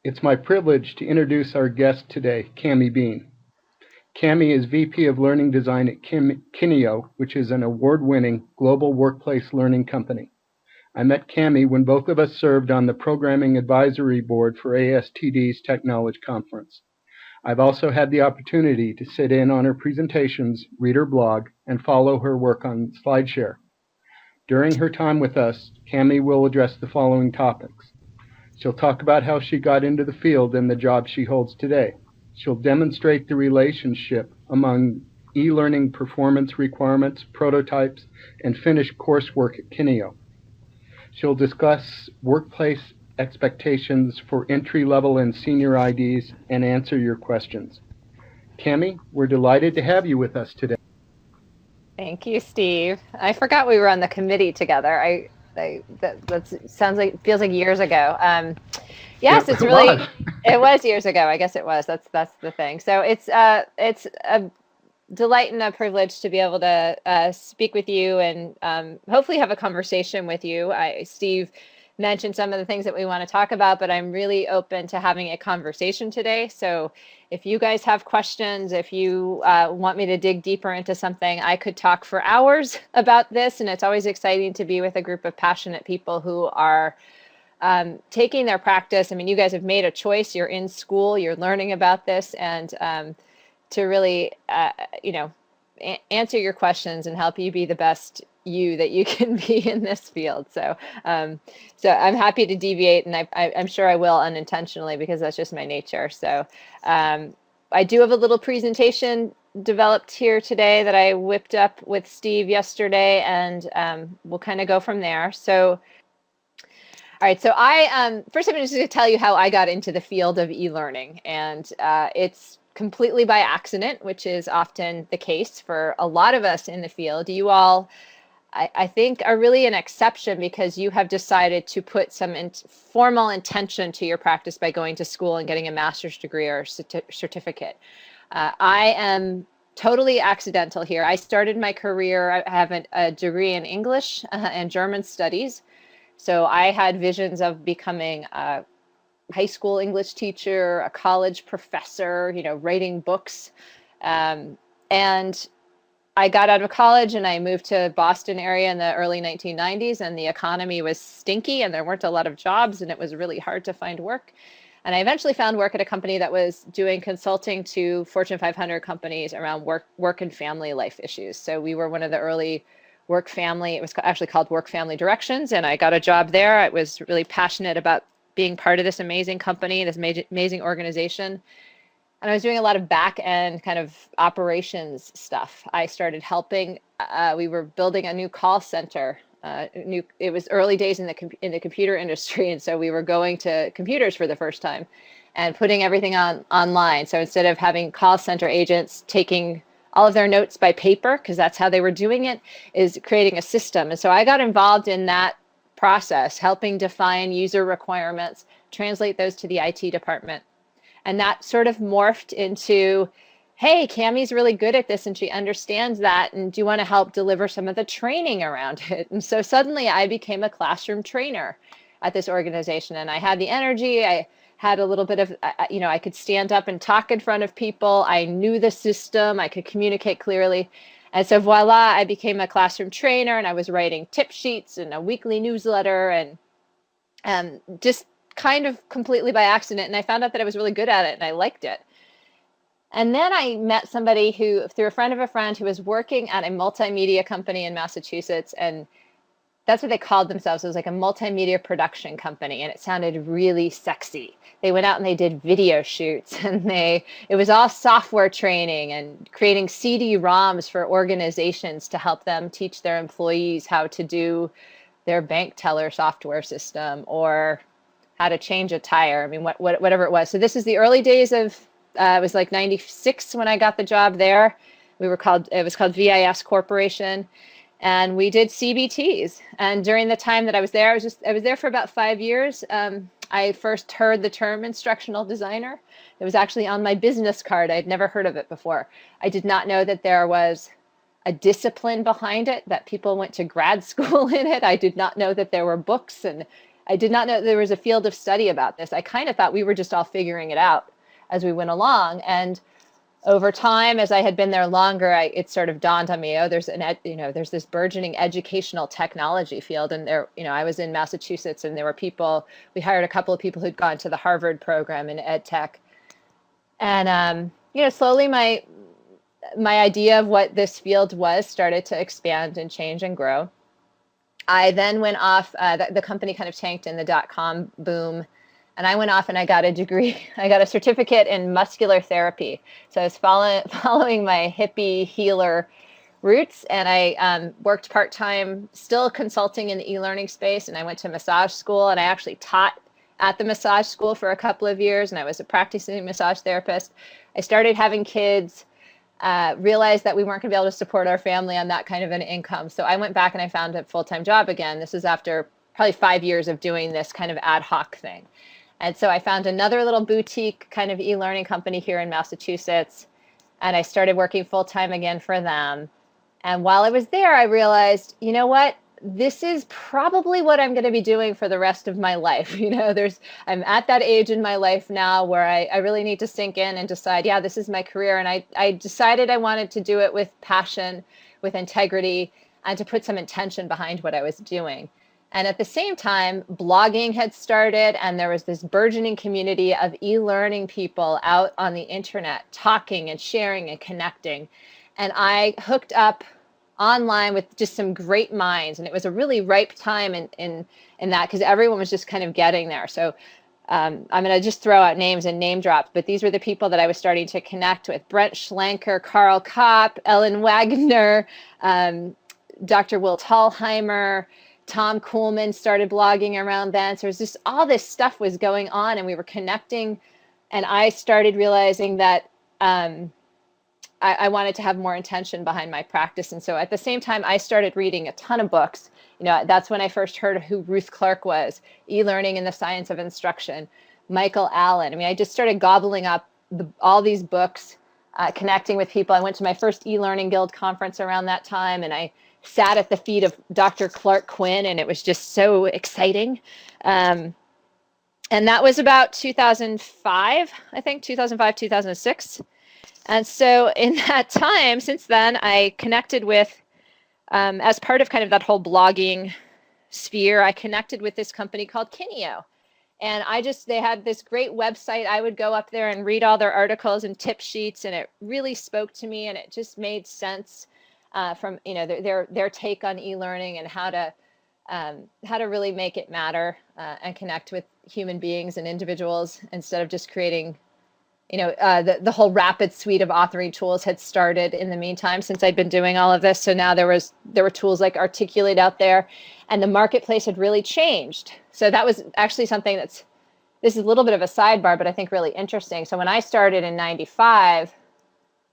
It's my privilege to introduce our guest today, Cammy Bean. Cammy is VP of Learning Design at Kineo, which is an award-winning global workplace learning company. I met Cammy when both of us served on the Programming Advisory Board for ASTD's Technology Conference. I've also had the opportunity to sit in on her presentations, read her blog, and follow her work on SlideShare. During her time with us, Cammy will address the following topics. She'll talk about how she got into the field and the job she holds today. She'll demonstrate the relationship among e-learning performance requirements, prototypes, and finished coursework at Kineo. She'll discuss workplace expectations for entry-level and senior IDs and answer your questions. Cammy, we're delighted to have you with us today. Thank you, Steve. I forgot we were on the committee together. That sounds like, feels like years ago. Yes, it's really, it was years ago. I guess it was. That's the thing. So it's a delight and a privilege to be able to speak with you and hopefully have a conversation with you. Steve mentioned some of the things that we want to talk about, but I'm really open to having a conversation today. So if you guys have questions, if you want me to dig deeper into something, I could talk for hours about this. And it's always exciting to be with a group of passionate people who are taking their practice. I mean, you guys have made a choice. You're in school, you're learning about this, and to really, answer your questions and help you be the best you that you can be in this field. So I'm happy to deviate, and I'm sure I will unintentionally because that's just my nature. So I do have a little presentation developed here today that I whipped up with Steve yesterday, and we'll kind of go from there. So, all right, so first I'm just going to tell you how I got into the field of e-learning, and it's completely by accident, which is often the case for a lot of us in the field. You all, I think, are really an exception because you have decided to put some formal intention to your practice by going to school and getting a master's degree or certificate. I am totally accidental here. I started my career, I have a degree in English and German studies. So I had visions of becoming a high school English teacher, a college professor, writing books. And I got out of college and I moved to Boston area in the early 1990s, and the economy was stinky and there weren't a lot of jobs and it was really hard to find work. And I eventually found work at a company that was doing consulting to Fortune 500 companies around work and family life issues. So we were one of the early work family, it was actually called Work Family Directions, and I got a job there. I was really passionate about being part of this amazing company, this amazing organization. And I was doing a lot of back end kind of operations stuff. I started helping, we were building a new call center. It was early days in the computer industry. And so we were going to computers for the first time and putting everything online. So instead of having call center agents taking all of their notes by paper, because that's how they were doing it, is creating a system. And so I got involved in that process, helping define user requirements, translate those to the IT department. And that sort of morphed into, hey, Cammy's really good at this and she understands that. And do you want to help deliver some of the training around it? And so suddenly I became a classroom trainer at this organization, and I had the energy. I had a little bit of, I could stand up and talk in front of people. I knew the system. I could communicate clearly. And so voila, I became a classroom trainer, and I was writing tip sheets and a weekly newsletter, and just kind of completely by accident. And I found out that I was really good at it and I liked it. And then I met somebody through a friend of a friend, who was working at a multimedia company in Massachusetts, and that's what they called themselves. It was like a multimedia production company, and it sounded really sexy. They went out and they did video shoots, and it was all software training and creating CD-ROMs for organizations to help them teach their employees how to do their bank teller software system or how to change a tire. I mean, whatever it was. So this is the early days of, it was like 96 when I got the job there. It was called VIS Corporation. And we did CBTs. And during the time that I was there, I was there for about 5 years. I first heard the term instructional designer. It was actually on my business card. I'd never heard of it before. I did not know that there was a discipline behind it, that people went to grad school in it. I did not know that there were books and I did not know there was a field of study about this. I kind of thought we were just all figuring it out as we went along. And over time, as I had been there longer, it sort of dawned on me, oh, there's there's this burgeoning educational technology field. And there, I was in Massachusetts, and there were people, we hired a couple of people who'd gone to the Harvard program in ed tech. And, slowly my idea of what this field was started to expand and change and grow. I then went off, the company kind of tanked in the dot-com boom. And I went off and I got a degree. I got a certificate in muscular therapy. So I was following my hippie healer roots. And I worked part-time, still consulting in the e-learning space. And I went to massage school, and I actually taught at the massage school for a couple of years. And I was a practicing massage therapist. I started having kids, realized that we weren't going to be able to support our family on that kind of an income. So I went back and I found a full-time job again. This is after probably 5 years of doing this kind of ad hoc thing. And so I found another little boutique kind of e-learning company here in Massachusetts, and I started working full-time again for them. And while I was there, I realized, you know what? This is probably what I'm going to be doing for the rest of my life. I'm at that age in my life now where I really need to sink in and decide, yeah, this is my career. And I decided I wanted to do it with passion, with integrity, and to put some intention behind what I was doing. And at the same time, blogging had started, and there was this burgeoning community of e-learning people out on the internet talking and sharing and connecting. And I hooked up online with just some great minds, and it was a really ripe time in that, because everyone was just kind of getting there. So I'm going to just throw out names and name drops, but these were the people that I was starting to connect with: Brent Schlenker, Karl Kopp, Ellen Wagner, Dr. Will Tallheimer, Tom Kuhlman started blogging around then. So it was just all this stuff was going on, and we were connecting. And I started realizing that I wanted to have more intention behind my practice. And so at the same time, I started reading a ton of books. That's when I first heard of who Ruth Clark was, E-Learning and the Science of Instruction, Michael Allen. I just started gobbling up all these books, connecting with people. I went to my first e-learning guild conference around that time, and I sat at the feet of Dr. Clark Quinn, and it was just so exciting. And that was about 2005, I think, 2005, 2006. And so in that time, since then, I connected with, as part of kind of that whole blogging sphere, I connected with this company called Kineo. And they had this great website. I would go up there and read all their articles and tip sheets, and it really spoke to me, and it just made sense from their take on e-learning and how to really make it matter and connect with human beings and individuals instead of just creating, the whole rapid suite of authoring tools had started in the meantime since I'd been doing all of this. So now there were tools like Articulate out there, and the marketplace had really changed. So that was actually something this is a little bit of a sidebar, but I think really interesting. So when I started in 95,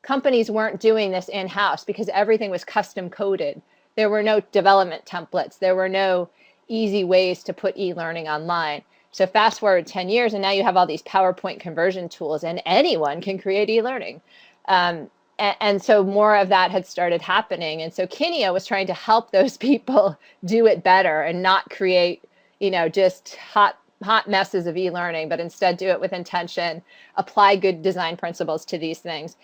companies weren't doing this in-house because everything was custom coded. There were no development templates. There were no easy ways to put e-learning online. So fast forward 10 years, and now you have all these PowerPoint conversion tools, and anyone can create e-learning. And so more of that had started happening. And so Kineo was trying to help those people do it better and not create, just hot messes of e-learning, but instead do it with intention, apply good design principles to these things.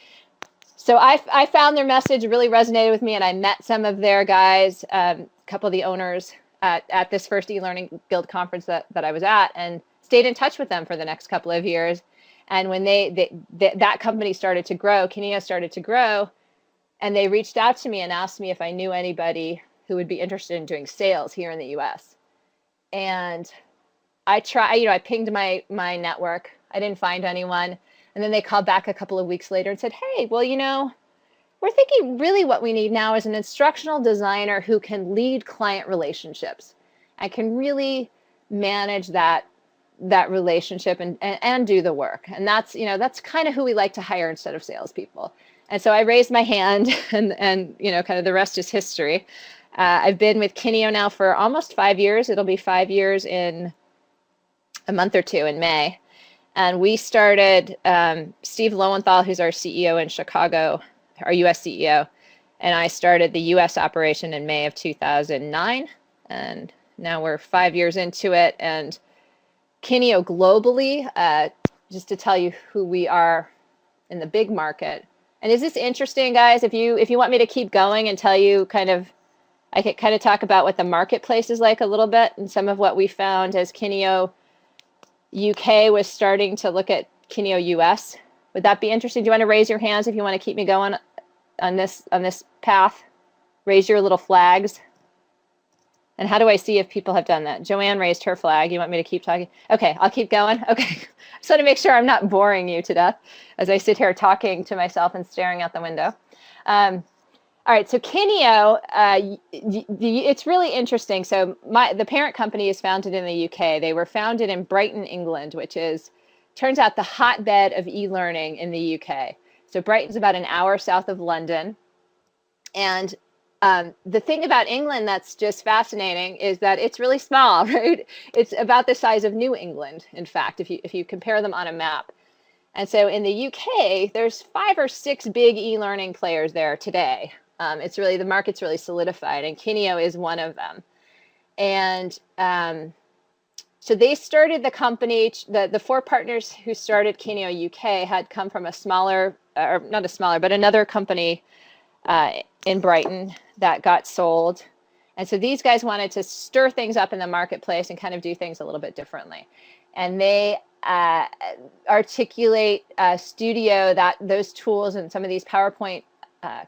So I found their message really resonated with me, and I met some of their guys, a couple of the owners at this first e-learning guild conference that I was at, and stayed in touch with them for the next couple of years. And when that company started to grow, Kineo started to grow, and they reached out to me and asked me if I knew anybody who would be interested in doing sales here in the US. And I pinged my network. I didn't find anyone. And then they called back a couple of weeks later and said, hey, well, we're thinking really what we need now is an instructional designer who can lead client relationships and can really manage that relationship and do the work. And that's kind of who we like to hire instead of salespeople. And so I raised my hand, and kind of the rest is history. I've been with Kineo now for almost 5 years. It'll be 5 years in a month or two in May. And we started, Steve Lowenthal, who's our CEO in Chicago, our US CEO, and I started the US operation in May of 2009. And Now we're 5 years into it, and Kineo globally, just to tell you who we are in the big market. And is this interesting, guys? If you want me to keep going and tell you I could kind of talk about what the marketplace is like a little bit, and some of what we found as Kineo UK was starting to look at Kineo US. Would that be interesting? Do you want to raise your hands if you want to keep me going on this path? Raise your little flags. And how do I see if people have done that? Joanne raised her flag. You want me to keep talking? Okay, I'll keep going. Okay, just want to make sure I'm not boring you to death as I sit here talking to myself and staring out the window. All right, so Kineo, it's really interesting. So the parent company is founded in the UK. They were founded in Brighton, England, which turns out the hotbed of e-learning in the UK. So Brighton's about an hour south of London. And the thing about England that's just fascinating is that it's really small, right? It's about the size of New England, in fact, if you compare them on a map. And so in the UK, there's 5 or 6 big e-learning players there today. The market's really solidified, and Kineo is one of them. And so they started the company, the 4 partners who started Kineo UK had come from another company in Brighton that got sold. And so these guys wanted to stir things up in the marketplace and kind of do things a little bit differently. And they articulate Studio, that those tools and some of these PowerPoint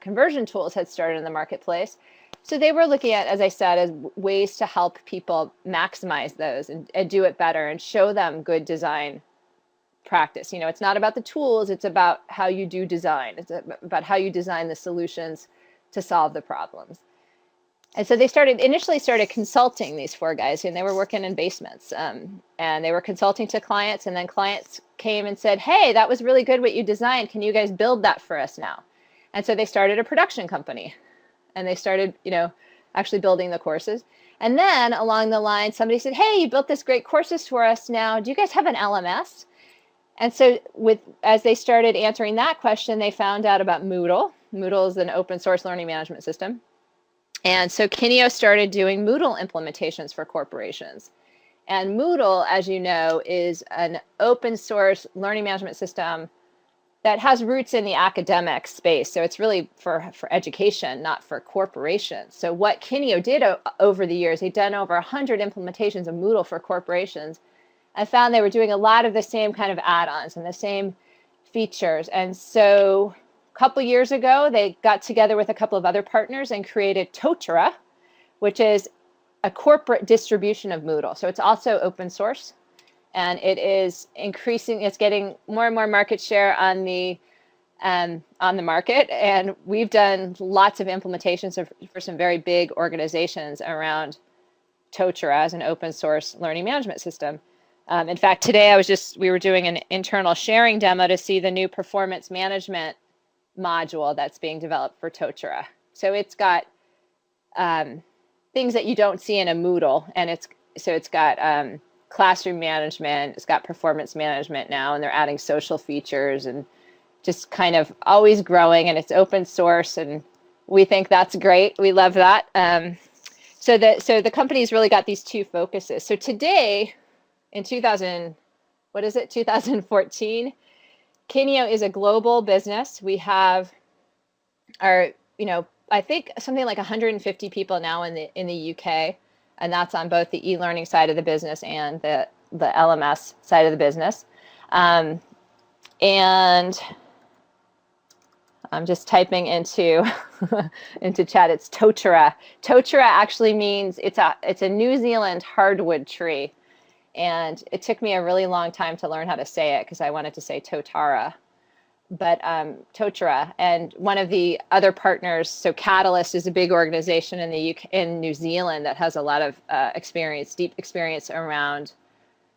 conversion tools had started in the marketplace. So they were looking at, as I said, as ways to help people maximize those and do it better and show them good design practice. It's not about the tools, it's about how you do design. It's about how you design the solutions to solve the problems. And so they initially started consulting, these 4 guys, and they were working in basements, and they were consulting to clients, and then clients came and said, hey, that was really good what you designed. Can you guys build that for us now? And so they started a production company, and they started, actually building the courses. And then along the line, somebody said, hey, you built this great courses for us now. Do you guys have an LMS? And so as they started answering that question, they found out about Moodle. Moodle is an open source learning management system. And so Kineo started doing Moodle implementations for corporations. And Moodle, as you know, is an open source learning management system that has roots in the academic space. So it's really for education, not for corporations. So what Kineo did over the years, they'd done over 100 implementations of Moodle for corporations. I found they were doing a lot of the same kind of add-ons and the same features. And so a couple years ago, they got together with a couple of other partners and created Totara, which is a corporate distribution of Moodle. So it's also open source, and it is increasing. It's getting more and more market share on the market. And we've done lots of implementations for some very big organizations around Totara as an open source learning management system. In fact, today we were doing an internal sharing demo to see the new performance management module that's being developed for Totara. So it's got things that you don't see in a Moodle, and it's got classroom management, it's got performance management now, and they're adding social features and just kind of always growing, and it's open source, and we think that's great. We love that. So the company's really got these 2 focuses. So today, in 2014, Kineo is a global business. We have I think something like 150 people now in the UK, and that's on both the e-learning side of the business and the LMS side of the business. And I'm just typing into chat. It's Totara. Totara actually means it's a New Zealand hardwood tree. And it took me a really long time to learn how to say it because I wanted to say Totara, but Totara. And one of the other partners, so Catalyst is a big organization in New Zealand that has a lot of deep experience around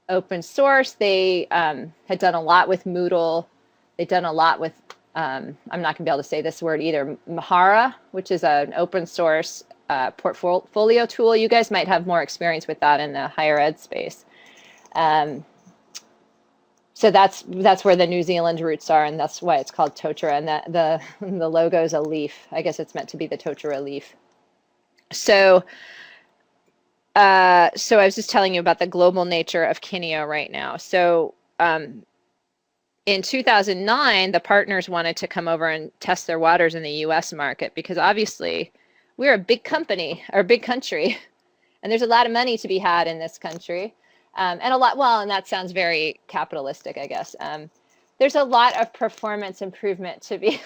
open source. They had done a lot with Moodle. They've done a lot with, I'm not going to be able to say this word either, Mahara, which is an open source portfolio tool. You guys might have more experience with that in the higher ed space. So that's where the New Zealand roots are, and that's why it's called Totara. And the logo is a leaf. I guess it's meant to be the Totara leaf. So So I was just telling you about the global nature of Kineo right now. So in 2009, the partners wanted to come over and test their waters in the US market because obviously we're a big company or a big country, and there's a lot of money to be had in this country. And a lot, well, and that sounds very capitalistic, I guess. There's a lot of performance improvement to be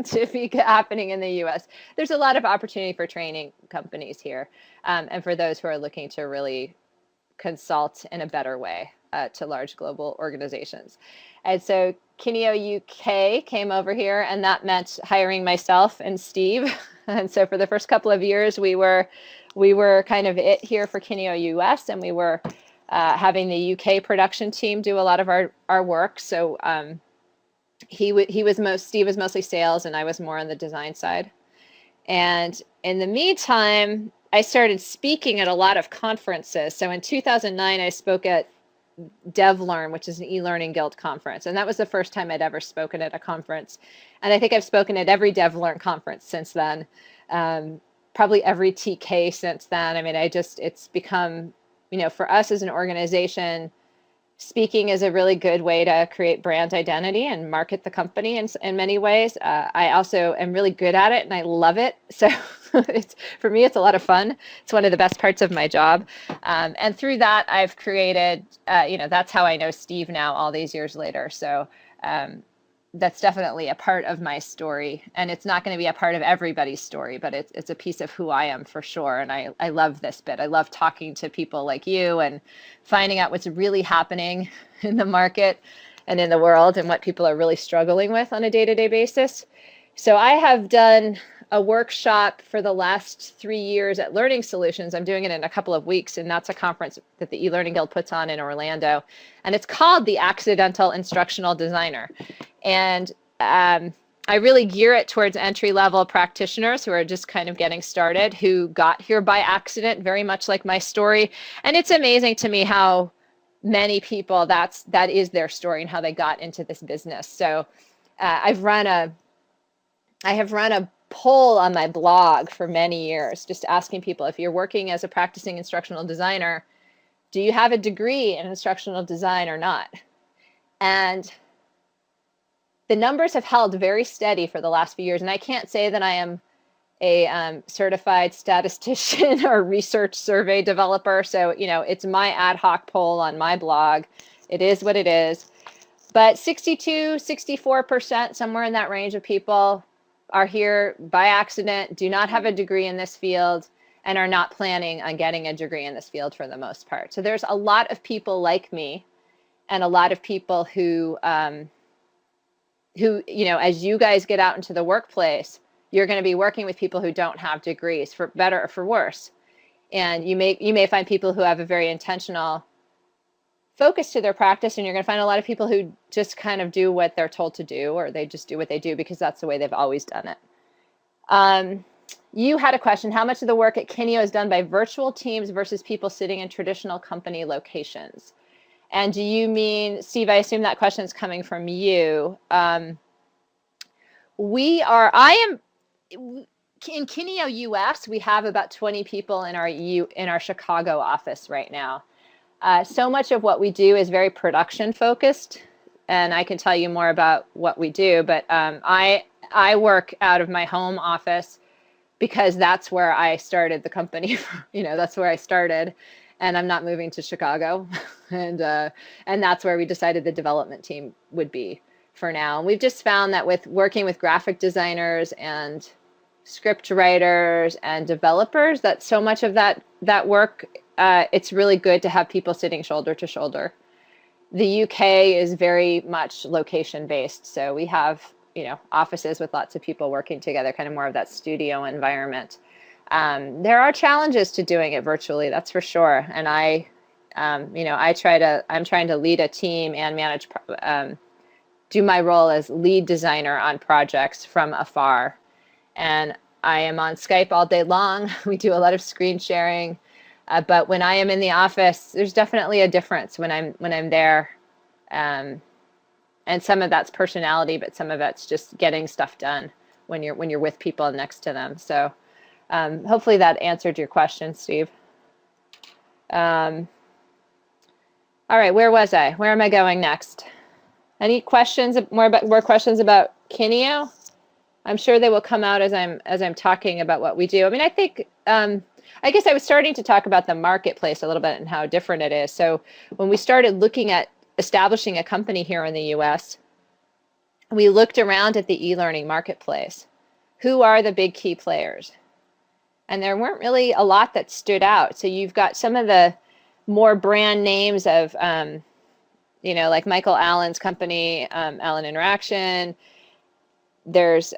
to be happening in the US. There's a lot of opportunity for training companies here, and for those who are looking to really consult in a better way to large global organizations. And so Kineo UK came over here, and that meant hiring myself and Steve. And so for the first couple of years, we were kind of it here for Kineo US, and we were having the UK production team do a lot of our work. So Steve was mostly sales, and I was more on the design side. And in the meantime, I started speaking at a lot of conferences. So in 2009, I spoke at DevLearn, which is an e-learning guild conference. And that was the first time I'd ever spoken at a conference. And I think I've spoken at every DevLearn conference since then, probably every TK since then. I mean, it's become, for us as an organization, speaking is a really good way to create brand identity and market the company in many ways. I also am really good at it, and I love it. So for me, it's a lot of fun. It's one of the best parts of my job. And through that, I've created, that's how I know Steve now all these years later. So that's definitely a part of my story. And it's not going to be a part of everybody's story, but it's a piece of who I am for sure. And I love this bit. I love talking to people like you and finding out what's really happening in the market and in the world and what people are really struggling with on a day-to-day basis. So I have done a workshop for the last 3 years at Learning Solutions. I'm doing it in a couple of weeks, and that's a conference that the e-learning guild puts on in Orlando. And it's called the Accidental Instructional Designer. And I really gear it towards entry-level practitioners who are just kind of getting started, who got here by accident, very much like my story. And it's amazing to me how many people that is their story and how they got into this business. So I have run a poll on my blog for many years, just asking people, if you're working as a practicing instructional designer, do you have a degree in instructional design or not? And the numbers have held very steady for the last few years. And I can't say that I am a certified statistician or research survey developer. So, it's my ad hoc poll on my blog. It is what it is. But 62, 64%, somewhere in that range of people are here by accident, do not have a degree in this field, and are not planning on getting a degree in this field for the most part. So there's a lot of people like me, and a lot of people who, as you guys get out into the workplace, you're going to be working with people who don't have degrees, for better or for worse. And you may find people who have a very intentional focus to their practice, and you're going to find a lot of people who just kind of do what they're told to do, or they just do what they do because that's the way they've always done it. You had a question: how much of the work at Kineo is done by virtual teams versus people sitting in traditional company locations? And do you mean, Steve, I assume that question is coming from you. In Kineo US, we have about 20 people in our Chicago office right now. So much of what we do is very production focused, and I can tell you more about what we do, but I work out of my home office because that's where I started the company. That's where I started, and I'm not moving to Chicago. And that's where we decided the development team would be for now. And we've just found that with working with graphic designers and script writers and developers, that so much of that work, it's really good to have people sitting shoulder to shoulder. The UK is very much location based. So we have, offices with lots of people working together, kind of more of that studio environment. There are challenges to doing it virtually, that's for sure. And I'm trying to lead a team and manage, do my role as lead designer on projects from afar. And I am on Skype all day long. We do a lot of screen sharing. But when I am in the office, there's definitely a difference when I'm there. And some of that's personality, but some of it's just getting stuff done when you're with people next to them. So hopefully that answered your question, Steve. All right, where was I? Where am I going next? Any questions, more questions about Kineo? I'm sure they will come out as I'm talking about what we do. I mean, I think, I guess I was starting to talk about the marketplace a little bit and how different it is. So when we started looking at establishing a company here in the US, we looked around at the e-learning marketplace. Who are the big key players? And there weren't really a lot that stood out. So you've got some of the more brand names of, you know, like Michael Allen's company, Allen Interaction. There's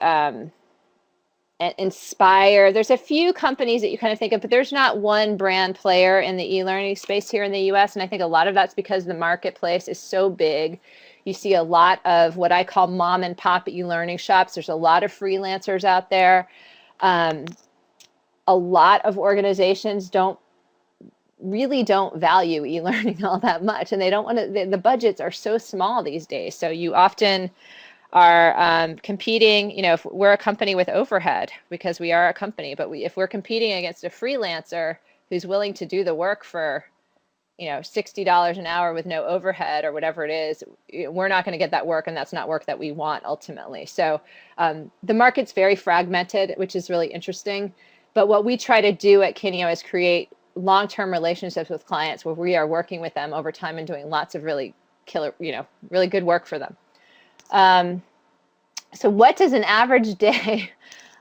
Inspire. There's a few companies that you kind of think of, but there's not one brand player in the e-learning space here in the US. And I think a lot of that's because the marketplace is so big. You see a lot of what I call mom and pop e-learning shops. There's a lot of freelancers out there. A lot of organizations really don't value e-learning all that much, and they don't want to, the budgets are so small these days. So you often are competing, you know, if we're a company with overhead, because we are a company, but if we're competing against a freelancer who's willing to do the work for, you know, $60 an hour with no overhead or whatever it is, we're not going to get that work, and that's not work that we want ultimately. So the market's very fragmented, which is really interesting. But what we try to do at Kineo is create long-term relationships with clients where we are working with them over time and doing lots of really killer, you know, really good work for them. So what does an average day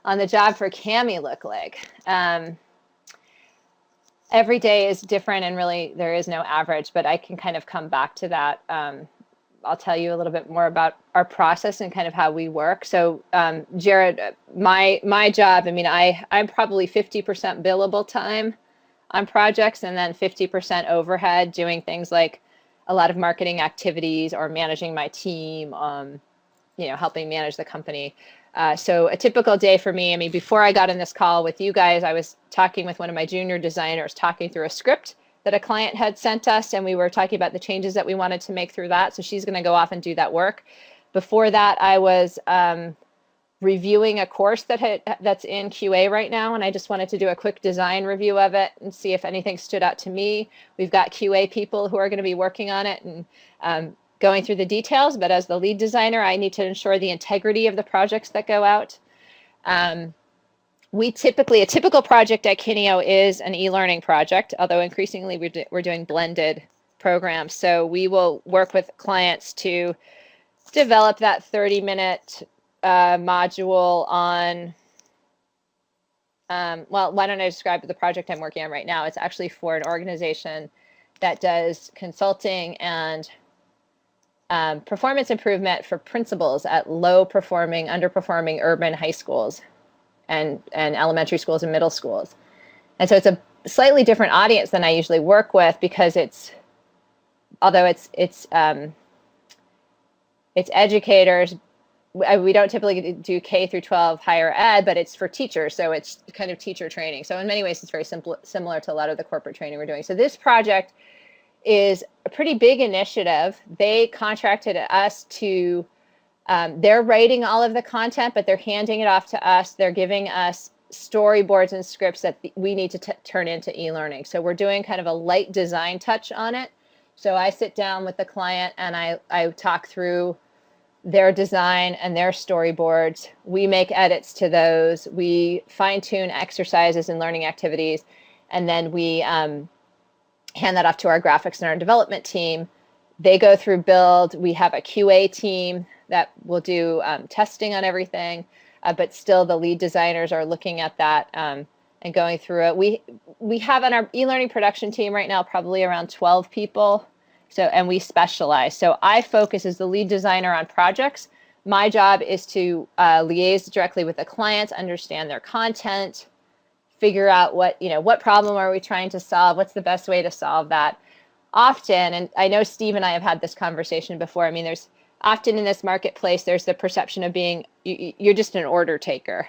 on the job for Cammy look like? Every day is different, and really there is no average, but I can kind of come back to that. I'll tell you a little bit more about our process and kind of how we work. So Jared, my job, I mean, I'm probably 50% billable time on projects and then 50% overhead, doing things like a lot of marketing activities or managing my team, you know, helping manage the company. So a typical day for me, I mean, before I got in this call with you guys, I was talking with one of my junior designers, talking through a script that a client had sent us, and we were talking about the changes that we wanted to make through that. So she's going to go off and do that work. Before that, I was reviewing a course that's in QA right now, and I just wanted to do a quick design review of it and see if anything stood out to me. We've got QA people who are going to be working on it and going through the details, but as the lead designer, I need to ensure the integrity of the projects that go out. A typical project at Kineo is an e-learning project, although increasingly we're doing blended programs. So we will work with clients to develop that 30-minute module on, well, why don't I describe the project I'm working on right now? It's actually for an organization that does consulting and performance improvement for principals at low-performing, underperforming urban high schools and elementary schools and middle schools. And so it's a slightly different audience than I usually work with, because although it's educators, we don't typically do K through 12 higher ed, but it's for teachers. So it's kind of teacher training. So in many ways, it's very similar to a lot of the corporate training we're doing. So this project is a pretty big initiative. They contracted us to, they're writing all of the content, but they're handing it off to us. They're giving us storyboards and scripts that we need to turn into e-learning. So we're doing kind of a light design touch on it. So I sit down with the client and I talk through their design and their storyboards. We make edits to those. We fine-tune exercises and learning activities. And then we hand that off to our graphics and our development team. They go through build. We have a QA team that will do testing on everything, but still the lead designers are looking at that and going through it. We have on our e-learning production team right now probably around 12 people. So, and we specialize. So I focus as the lead designer on projects. My job is to liaise directly with the clients, understand their content, figure out what problem are we trying to solve, what's the best way to solve that. Often, and I know Steve and I have had this conversation before, I mean, there's often in this marketplace, there's the perception of being, you're just an order taker.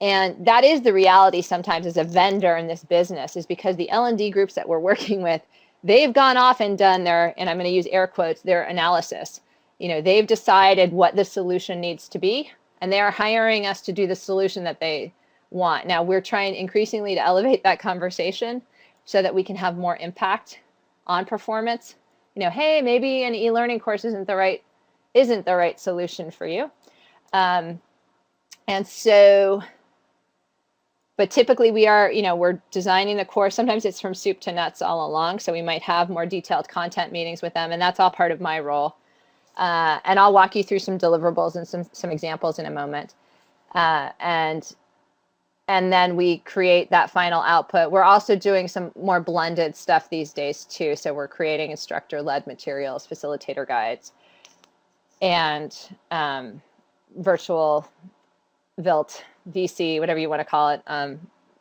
And that is the reality sometimes as a vendor in this business, is because the L&D groups that we're working with, they've gone off and done their, and I'm going to use air quotes, their analysis. You know, they've decided what the solution needs to be, and they are hiring us to do the solution that they want. Now, we're trying increasingly to elevate that conversation so that we can have more impact on performance. You know, hey, maybe an e-learning course isn't the right solution for you. And so, but typically we are, you know, we're designing the course. Sometimes it's from soup to nuts all along. So we might have more detailed content meetings with them, and that's all part of my role. And I'll walk you through some deliverables and some examples in a moment. And then we create that final output. We're also doing some more blended stuff these days too. So we're creating instructor-led materials, facilitator guides, and virtual VILT, VC, whatever you want to call it,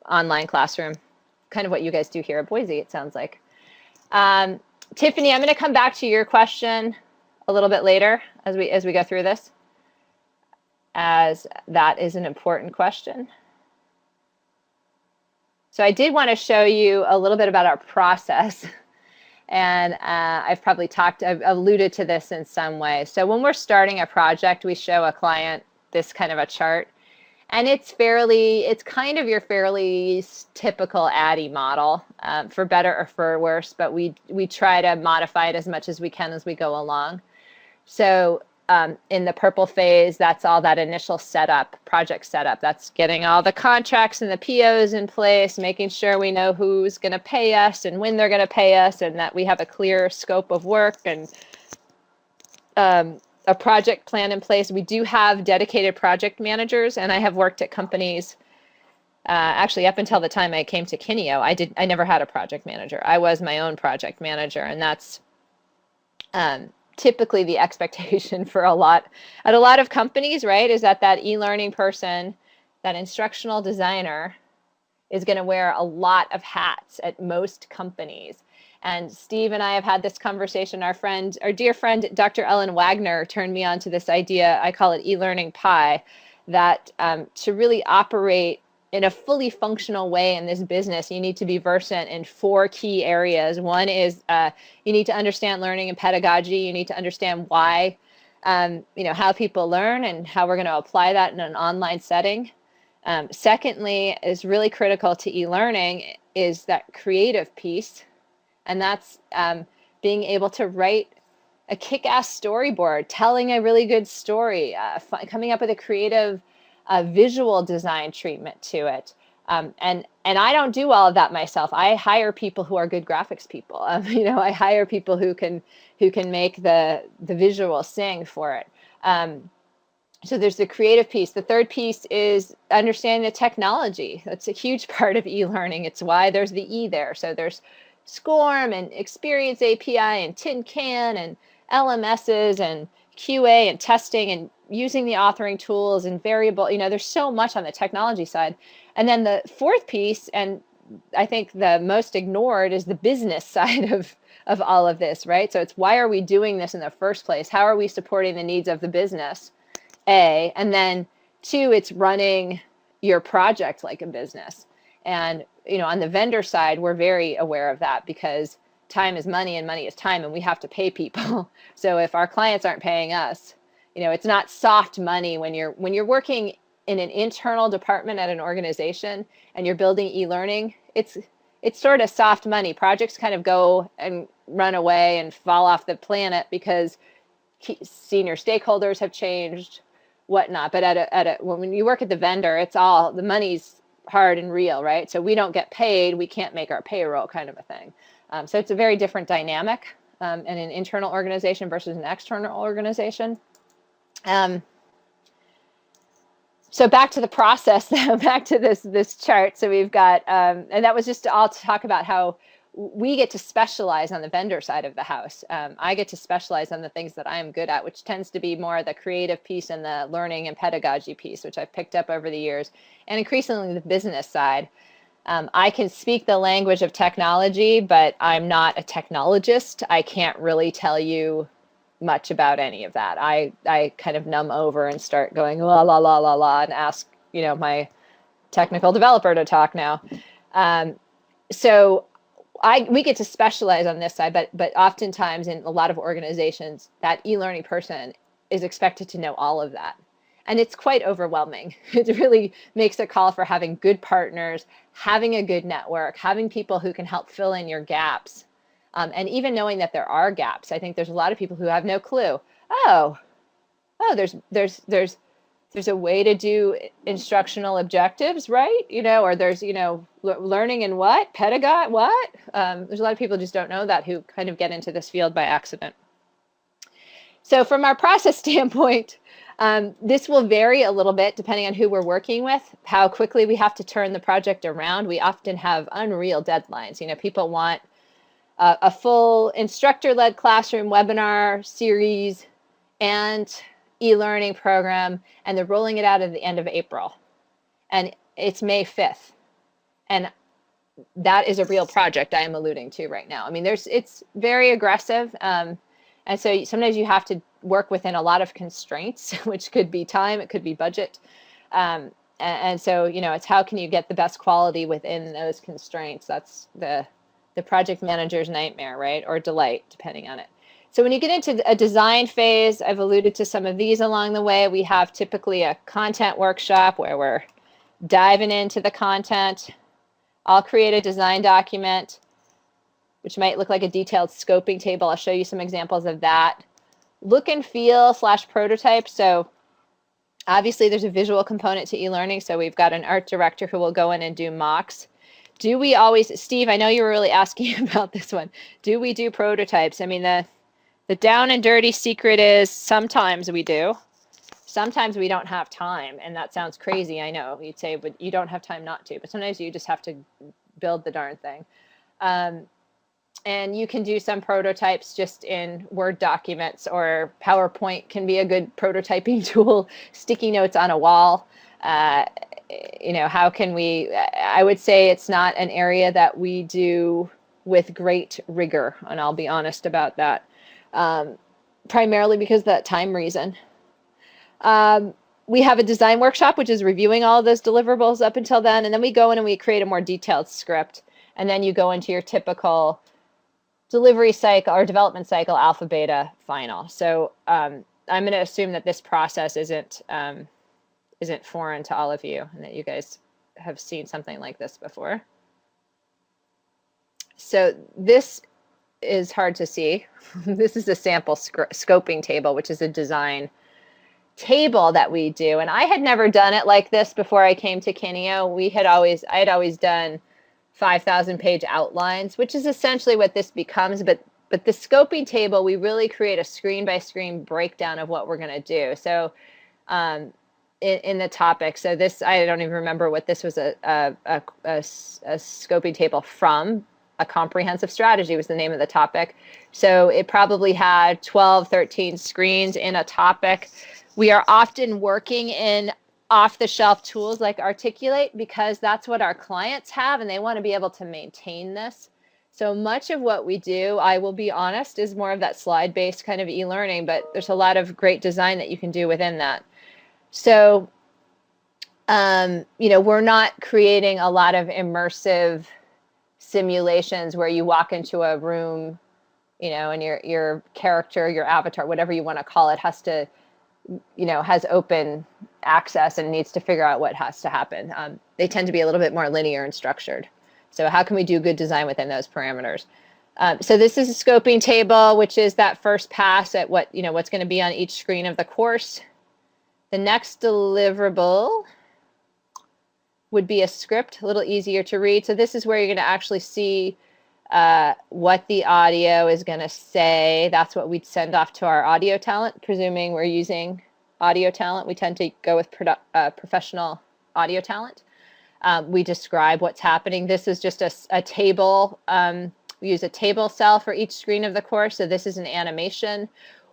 online classroom, kind of what you guys do here at Boise, it sounds like. Tiffany, I'm going to come back to your question a little bit later as we go through this, as that is an important question. So I did want to show you a little bit about our process. And I've alluded to this in some way. So when we're starting a project, we show a client this kind of a chart. And it's kind of your fairly typical ADDIE model, for better or for worse, but we try to modify it as much as we can as we go along. So in the purple phase, that's all that initial setup, project setup. That's getting all the contracts and the POs in place, making sure we know who's going to pay us and when they're going to pay us, and that we have a clear scope of work and a project plan in place. We do have dedicated project managers, and I have worked at companies, actually up until the time I came to Kineo, I never had a project manager. I was my own project manager, and that's typically the expectation for a lot of companies, right? Is that e-learning person, that instructional designer is going to wear a lot of hats at most companies. And Steve and I have had this conversation. Our dear friend, Dr. Ellen Wagner, turned me on to this idea. I call it e-learning pie, that to really operate in a fully functional way in this business, you need to be versant in 4 key areas. One is you need to understand learning and pedagogy. You need to understand why, how people learn and how we're going to apply that in an online setting. Secondly, is really critical to e-learning is that creative piece. And that's being able to write a kick-ass storyboard, telling a really good story, coming up with a creative visual design treatment to it. And I don't do all of that myself. I hire people who are good graphics people. I hire people who can make the visual sing for it. So there's the creative piece. The third piece is understanding the technology. That's a huge part of e-learning. It's why there's the E there. So there's SCORM and Experience API and Tin Can and LMSs and QA and testing and using the authoring tools and variable, there's so much on the technology side. And then the fourth piece, and I think the most ignored, is the business side of all of this, right? So it's why are we doing this in the first place? How are we supporting the needs of the business? A, and then 2, it's running your project like a business. And on the vendor side, we're very aware of that because time is money and money is time, and we have to pay people. So if our clients aren't paying us, it's not soft money when you're working in an internal department at an organization and you're building e-learning. It's sort of soft money. Projects kind of go and run away and fall off the planet because senior stakeholders have changed, whatnot. But when you work at the vendor, it's all the money's hard and real, right? So we don't get paid, we can't make our payroll, kind of a thing. So it's a very different dynamic in an internal organization versus an external organization. So back to the process, back to this chart. So we've got, and that was just all to talk about how we get to specialize on the vendor side of the house. I get to specialize on the things that I am good at, which tends to be more the creative piece and the learning and pedagogy piece, which I've picked up over the years, and increasingly the business side. I can speak the language of technology, but I'm not a technologist. I can't really tell you much about any of that. I kind of numb over and start going la la la la la and ask my technical developer to talk now. So we get to specialize on this side, but oftentimes in a lot of organizations, that e-learning person is expected to know all of that. And it's quite overwhelming. It really makes a call for having good partners, having a good network, having people who can help fill in your gaps. And even knowing that there are gaps. I think there's a lot of people who have no clue. Oh, there's a way to do instructional objectives, right? Or there's, learning in what? Pedagogy, what? There's a lot of people who just don't know that, who kind of get into this field by accident. So from our process standpoint, this will vary a little bit depending on who we're working with, how quickly we have to turn the project around. We often have unreal deadlines. People want a full instructor-led classroom webinar series and e-learning program, and they're rolling it out at the end of April. And it's May 5th. And that is a real project I am alluding to right now. I mean, it's very aggressive. And so sometimes you have to work within a lot of constraints, which could be time, it could be budget. And so, it's how can you get the best quality within those constraints? That's the project manager's nightmare, right? Or delight, depending on it. So when you get into a design phase, I've alluded to some of these along the way. We have typically a content workshop where we're diving into the content. I'll create a design document, which might look like a detailed scoping table. I'll show you some examples of that. Look and feel / prototype. So obviously there's a visual component to e-learning. So we've got an art director who will go in and do mocks. Do we always, Steve, I know you were really asking about this one. Do we do prototypes? I mean, the down and dirty secret is sometimes we do. Sometimes we don't have time. And that sounds crazy, I know. You'd say, but you don't have time not to. But sometimes you just have to build the darn thing. And you can do some prototypes just in Word documents, or PowerPoint can be a good prototyping tool, sticky notes on a wall. How can we, I would say it's not an area that we do with great rigor, and I'll be honest about that. Primarily because of that time reason. We have a design workshop, which is reviewing all of those deliverables up until then, and then we go in and we create a more detailed script, and then you go into your typical delivery cycle or development cycle, alpha, beta, final. So I'm going to assume that this process isn't foreign to all of you, and that you guys have seen something like this before. So this is hard to see. This is a sample scoping table, which is a design table that we do. And I had never done it like this before I came to Kineo. I had always done 5,000 page outlines, which is essentially what this becomes. But the scoping table, we really create a screen by screen breakdown of what we're going to do. So in the topic, so this, I don't even remember what this was a scoping table from. A comprehensive strategy was the name of the topic. So it probably had 12, 13 screens in a topic. We are often working in off-the-shelf tools like Articulate, because that's what our clients have, and they want to be able to maintain this. So much of what we do, I will be honest, is more of that slide-based kind of e-learning, but there's a lot of great design that you can do within that. So, we're not creating a lot of immersive simulations where you walk into a room, and your character, your avatar, whatever you want to call it, has to, has open access and needs to figure out what has to happen. They tend to be a little bit more linear and structured. So how can we do good design within those parameters? So this is a scoping table, which is that first pass at what's going to be on each screen of the course. The next deliverable would be a script, a little easier to read. So this is where you're going to actually see what the audio is going to say. That's what we'd send off to our audio talent, presuming we're using audio talent. We tend to go with professional audio talent. We describe what's happening. This is just a table. We use a table cell for each screen of the course. So this is an animation.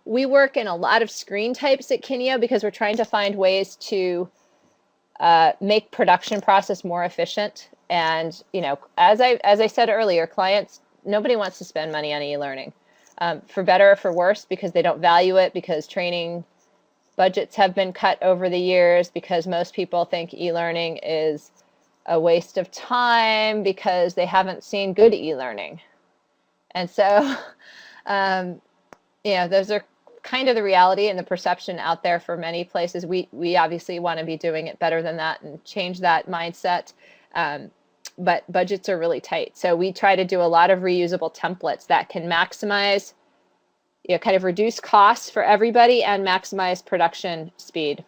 We work in a lot of screen types at Kineo because we're trying to find ways to make production process more efficient. And, as I said earlier, clients, nobody wants to spend money on e-learning, for better or for worse, because they don't value it, because training budgets have been cut over the years, because most people think e-learning is a waste of time because they haven't seen good e-learning. And so, those are kind of the reality and the perception out there for many places. We obviously want to be doing it better than that and change that mindset. But budgets are really tight. So we try to do a lot of reusable templates that can maximize, kind of reduce costs for everybody and maximize production speed.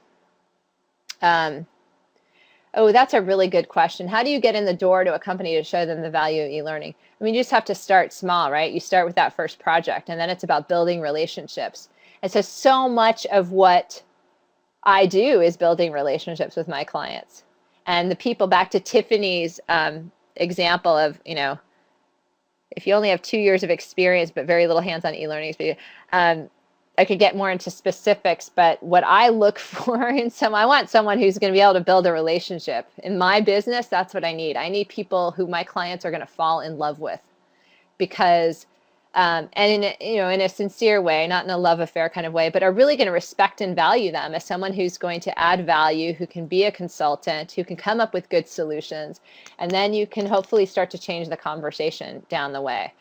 Oh, that's a really good question. How do you get in the door to a company to show them the value of e-learning? I mean, you just have to start small, right? You start with that first project, and then it's about building relationships. And so much of what I do is building relationships with my clients. And the people, back to Tiffany's example of, if you only have 2 years of experience but very little hands-on e-learning experience, I could get more into specifics, but what I look for I want someone who's going to be able to build a relationship. In my business, that's what I need. I need people who my clients are going to fall in love with, because and in a sincere way, not in a love affair kind of way, but are really going to respect and value them as someone who's going to add value, who can be a consultant, who can come up with good solutions, and then you can hopefully start to change the conversation down the way.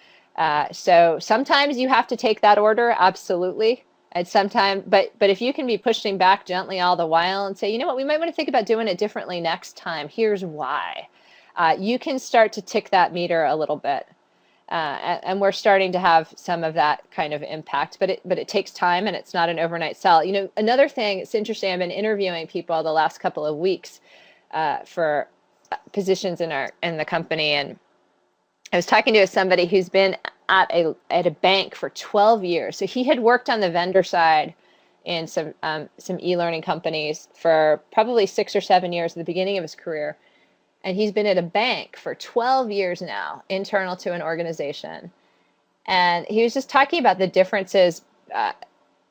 So sometimes you have to take that order, absolutely. And sometimes, but if you can be pushing back gently all the while and say, you know what, we might want to think about doing it differently next time. Here's why. You can start to tick that meter a little bit. And we're starting to have some of that kind of impact, but it takes time, and it's not an overnight sell. Another thing, it's interesting, I've been interviewing people the last couple of weeks for positions in the company, and I was talking to somebody who's been at a bank for 12 years. So he had worked on the vendor side in some e-learning companies for probably 6 or 7 years at the beginning of his career. And he's been at a bank for 12 years now, internal to an organization. And he was just talking about the differences. And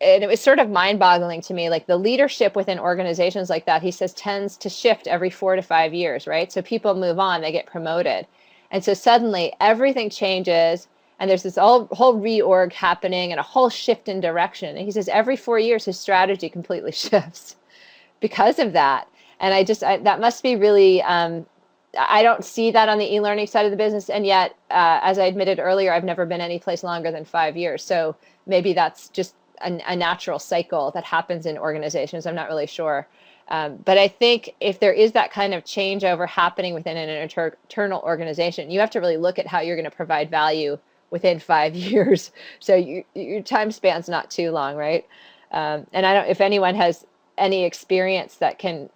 it was sort of mind-boggling to me, like the leadership within organizations like that, he says, tends to shift every 4 to 5 years, right? So people move on, they get promoted. And so suddenly everything changes, and there's this whole reorg happening and a whole shift in direction. And he says every 4 years his strategy completely shifts because of that. And that must be really, I don't see that on the e-learning side of the business. And yet, as I admitted earlier, I've never been any place longer than 5 years. So maybe that's just a natural cycle that happens in organizations. I'm not really sure. But I think if there is that kind of changeover happening within an internal organization, you have to really look at how you're going to provide value within 5 years. So your time span's not too long, right? And if anyone has any experience that can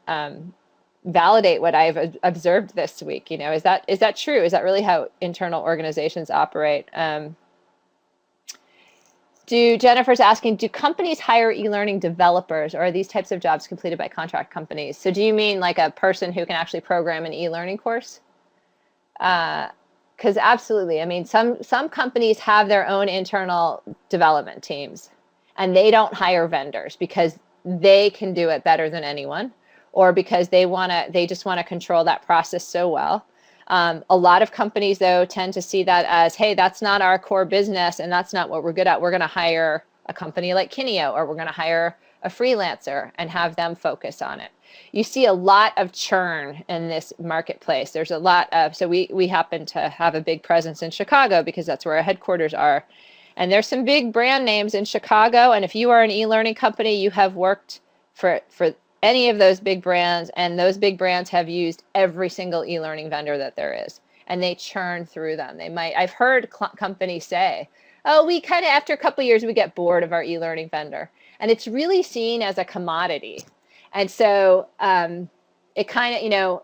validate what I've observed this week, is that true? Is that really how internal organizations operate? Jennifer's asking, do companies hire e-learning developers, or are these types of jobs completed by contract companies? So do you mean like a person who can actually program an e-learning course? Because absolutely. I mean, some companies have their own internal development teams, and they don't hire vendors because they can do it better than anyone, or because they just want to control that process so well. A lot of companies, though, tend to see that as, hey, that's not our core business and that's not what we're good at. We're going to hire a company like Kineo, or we're going to hire a freelancer and have them focus on it. You see a lot of churn in this marketplace. There's a lot of, so we happen to have a big presence in Chicago because that's where our headquarters are. And there's some big brand names in Chicago. And if you are an e-learning company, you have worked for any of those big brands, and those big brands have used every single e-learning vendor that there is, and they churn through them. I've heard companies say, oh, we kind of, after a couple of years, we get bored of our e-learning vendor. And it's really seen as a commodity. And so it kind of,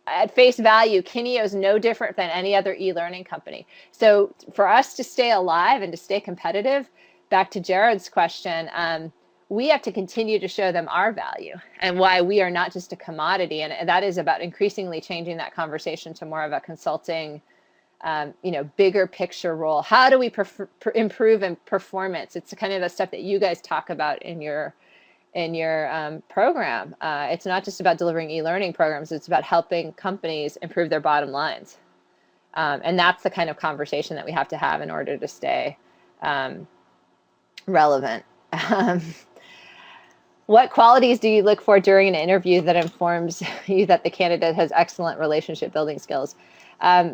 at face value, Kineo is no different than any other e-learning company. So for us to stay alive and to stay competitive, back to Jared's question, we have to continue to show them our value and why we are not just a commodity. And that is about increasingly changing that conversation to more of a consulting, bigger picture role. How do we improve in performance? It's kind of the stuff that you guys talk about in your program. It's not just about delivering e-learning programs. It's about helping companies improve their bottom lines. And that's the kind of conversation that we have to have in order to stay relevant. What qualities do you look for during an interview that informs you that the candidate has excellent relationship building skills? I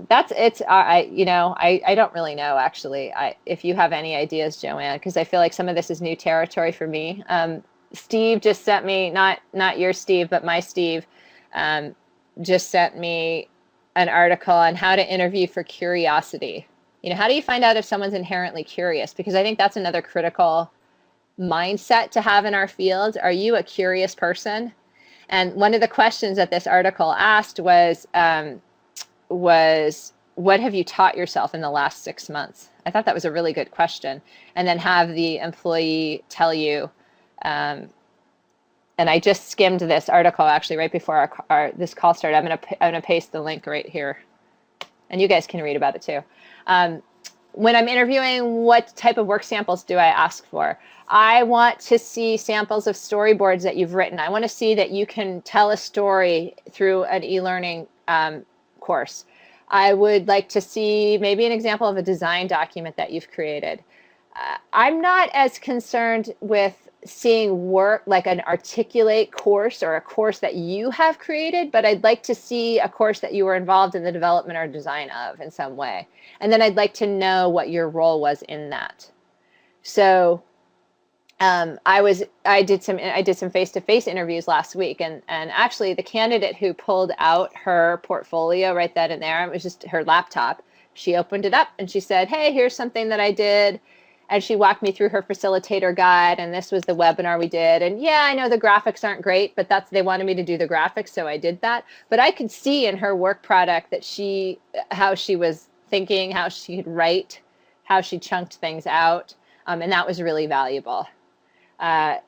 don't really know, actually. If you have any ideas, Joanne, because I feel like some of this is new territory for me. Steve just sent me, not your Steve, but my Steve, just sent me an article on how to interview for curiosity. How do you find out if someone's inherently curious? Because I think that's another critical mindset to have in our field. Are you a curious person? And one of the questions that this article asked was what have you taught yourself in the last 6 months? I thought that was a really good question. And then have the employee tell you, and I just skimmed this article actually right before this call started. I'm gonna paste the link right here, and you guys can read about it too. When I'm interviewing, what type of work samples do I ask for? I want to see samples of storyboards that you've written. I want to see that you can tell a story through an e-learning course. I would like to see maybe an example of a design document that you've created. I'm not as concerned with seeing work like an articulate course or a course that you have created, but I'd like to see a course that you were involved in the development or design of in some way. And then I'd like to know what your role was in that. So I did some face-to-face interviews last week, and actually the candidate who pulled out her portfolio right then and there, it was just her laptop. She opened it up and she said, "Hey, here's something that I did." And she walked me through her facilitator guide, and this was the webinar we did. And yeah, I know the graphics aren't great, but they wanted me to do the graphics, so I did that. But I could see in her work product that how she was thinking, how she could write, how she chunked things out, and that was really valuable. I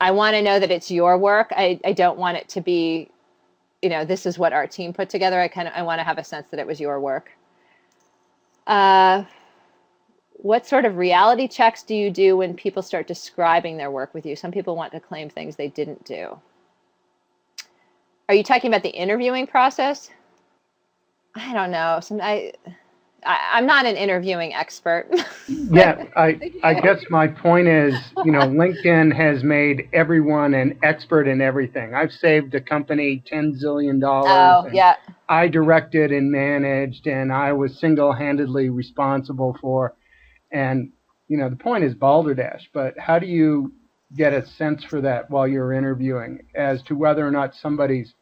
want to know that it's your work. I don't want it to be, this is what our team put together. I want to have a sense that it was your work. What sort of reality checks do you do when people start describing their work with you? Some people want to claim things they didn't do. Are you talking about the interviewing process? I don't know. I'm not an interviewing expert. Yeah, I guess my point is, LinkedIn has made everyone an expert in everything. I've saved a company $10 zillion. Oh, yeah. I directed and managed, and I was single-handedly responsible for. And, the point is balderdash, but how do you get a sense for that while you're interviewing as to whether or not somebody's,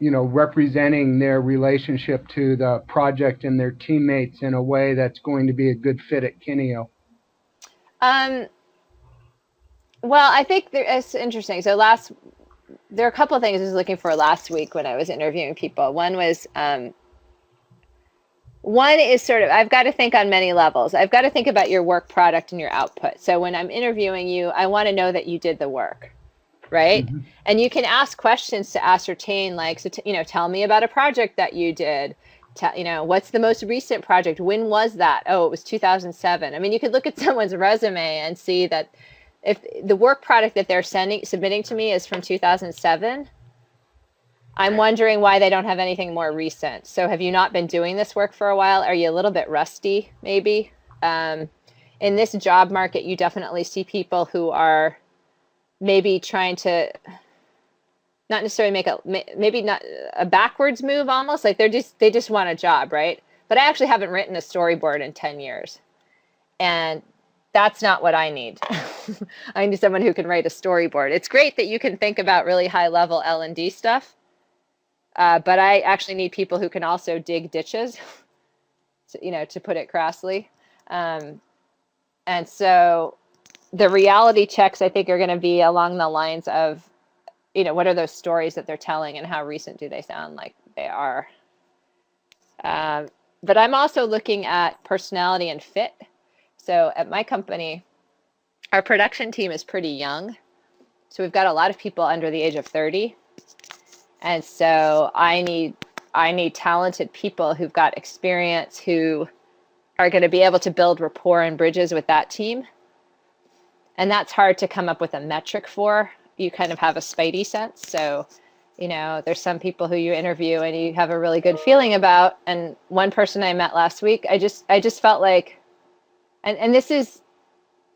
representing their relationship to the project and their teammates in a way that's going to be a good fit at Kineo? Well, I think it's interesting. So there are a couple of things I was looking for last week when I was interviewing people. One is sort of, I've got to think on many levels. I've got to think about your work product and your output. So when I'm interviewing you, I want to know that you did the work, right? Mm-hmm. And you can ask questions to ascertain, like, so tell me about a project that you did. What's the most recent project? When was that? Oh, it was 2007. I mean, you could look at someone's resume and see that if the work product that they're submitting to me is from 2007, I'm wondering why they don't have anything more recent. So have you not been doing this work for a while? Are you a little bit rusty, maybe? In this job market, you definitely see people who are maybe trying to not necessarily maybe not a backwards move, almost like they just want a job, right? But I actually haven't written a storyboard in 10 years. And that's not what I need. I need someone who can write a storyboard. It's great that you can think about really high level L&D stuff. But I actually need people who can also dig ditches, to put it crassly. And so the reality checks, I think, are going to be along the lines of, what are those stories that they're telling and how recent do they sound like they are? But I'm also looking at personality and fit. So at my company, our production team is pretty young. So we've got a lot of people under the age of 30. And so I need talented people who've got experience, who are going to be able to build rapport and bridges with that team. And that's hard to come up with a metric for. You kind of have a spidey sense. So, there's some people who you interview and you have a really good feeling about. And one person I met last week, I just felt like, and this is,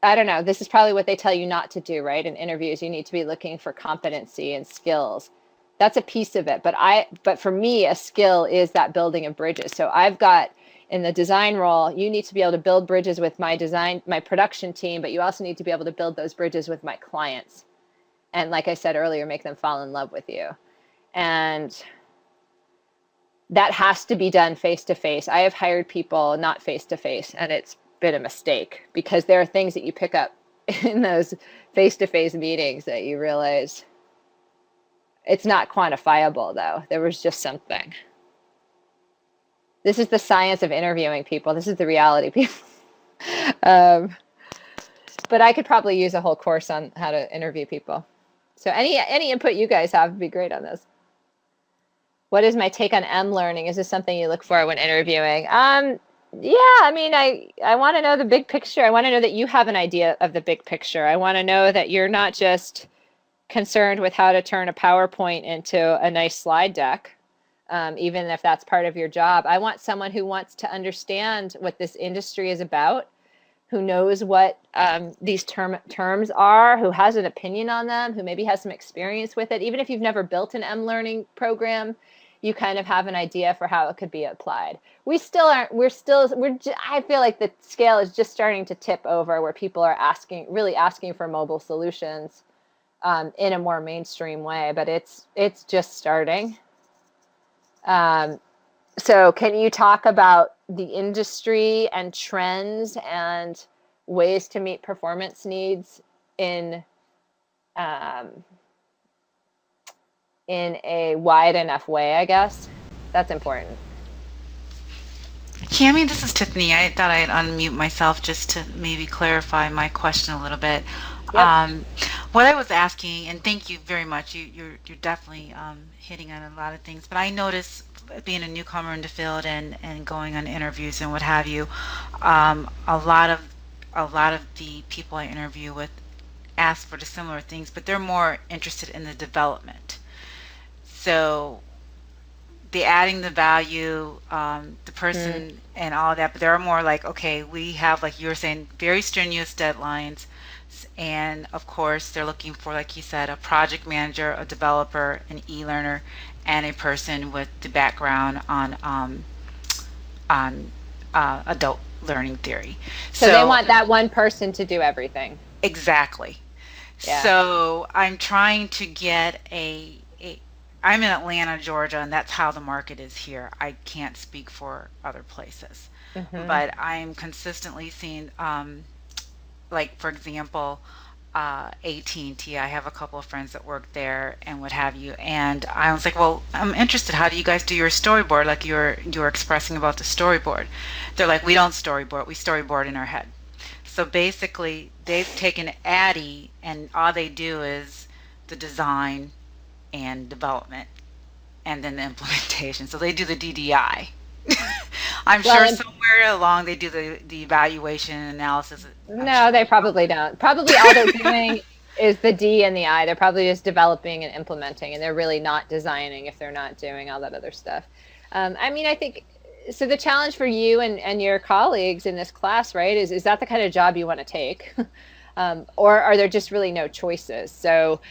I don't know, this is probably what they tell you not to do, right? In interviews, you need to be looking for competency and skills. that's a piece of it. But for me, a skill is that building of bridges. So I've got, in the design role, you need to be able to build bridges with my production team, but you also need to be able to build those bridges with my clients. And like I said earlier, make them fall in love with you. And that has to be done face to face. I have hired people not face to face, and it's been a mistake, because there are things that you pick up in those face to face meetings that you realize it's not quantifiable, though. There was just something. This is the science of interviewing people. This is the reality, people. But I could probably use a whole course on how to interview people. So any input you guys have would be great on this. What is my take on M learning? Is this something you look for when interviewing? Yeah, I mean, I want to know the big picture. I want to know that you have an idea of the big picture. I want to know that you're not just concerned with how to turn a PowerPoint into a nice slide deck, even if that's part of your job. I want someone who wants to understand what this industry is about, who knows what these terms are, who has an opinion on them, who maybe has some experience with it. Even if you've never built an M learning program, you kind of have an idea for how it could be applied. I feel like the scale is just starting to tip over, where people are really asking for mobile solutions in a more mainstream way, but it's just starting. So can you talk about the industry and trends and ways to meet performance needs in a wide enough way, I guess? That's important. Cammy, this is Tiffany. I thought I'd unmute myself just to maybe clarify my question a little bit. Yep. What I was asking, and thank you very much, you're definitely hitting on a lot of things, but I noticed, being a newcomer in the field and going on interviews and what have you, a lot of the people I interview with ask for the similar things, but they're more interested in the development. So the adding the value, the person and all that, but they're more like, okay, we have, like you were saying, very strenuous deadlines. And of course, they're looking for, like you said, a project manager, a developer, an e-learner, and a person with the background on adult learning theory. So they want that one person to do everything. Exactly. Yeah. So I'm trying to get I'm in Atlanta, Georgia, and that's how the market is here. I can't speak for other places, but I'm consistently seeing, like, for example, AT&T. I have a couple of friends that work there and what have you, and I was like, well, I'm interested. How do you guys do your storyboard? Like you were expressing about the storyboard. They're like, we don't storyboard. We storyboard in our head. So basically, they've taken Addy, and all they do is the design and development, and then the implementation. So they do the DDI. I'm sure somewhere along they do the evaluation and analysis. No, they probably don't. Probably all they're doing is the D and the I. They're probably just developing and implementing, and they're really not designing if they're not doing all that other stuff. I mean, I think, so the challenge for you and your colleagues in this class, right, is that the kind of job you want to take? Or are there just really no choices? So,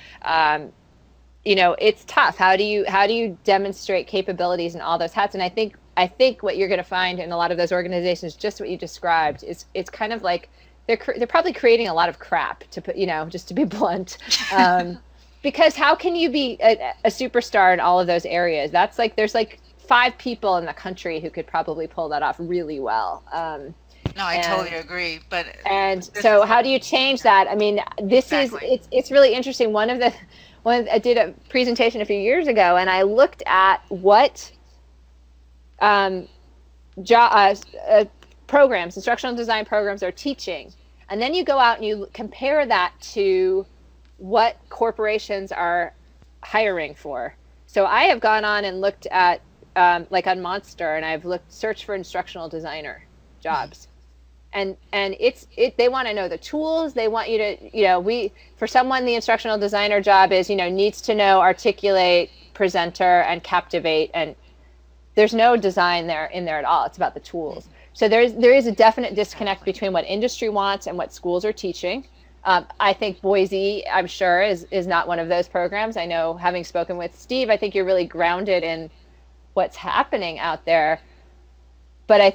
you know, it's tough. How do you demonstrate capabilities in all those hats? And I think what you're going to find in a lot of those organizations, just what you described, is it's kind of like they're probably creating a lot of crap, to put, you know, just to be blunt. Because how can you be a superstar in all of those areas? That's like, there's like 5 people in the country who could probably pull that off really well. No, I totally agree. So how do you change that? I mean, it's really interesting. I did a presentation a few years ago, and I looked at what programs, instructional design programs, are teaching, and then you go out and you compare that to what corporations are hiring for. So I have gone on and looked at like on Monster, and I've searched for instructional designer jobs. And they want to know the tools. They want you to, you know, for someone, the instructional designer job is, you know, needs to know, articulate, presenter, and captivate. And there's no design in there at all. It's about the tools. So there is a definite disconnect between what industry wants and what schools are teaching. I think Boise, I'm sure, is not one of those programs. I know, having spoken with Steve, I think you're really grounded in what's happening out there. But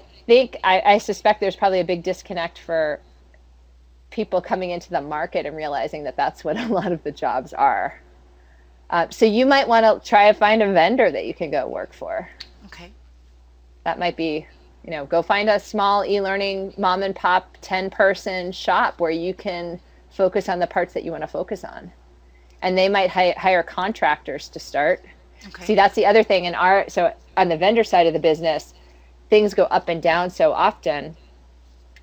I suspect there's probably a big disconnect for people coming into the market and realizing that that's what a lot of the jobs are. So you might want to try to find a vendor that you can go work for. Okay. That might be, go find a small e-learning mom and pop 10-person shop where you can focus on the parts that you want to focus on. And they might hire contractors to start. Okay. See, that's the other thing so on the vendor side of the business, things go up and down so often.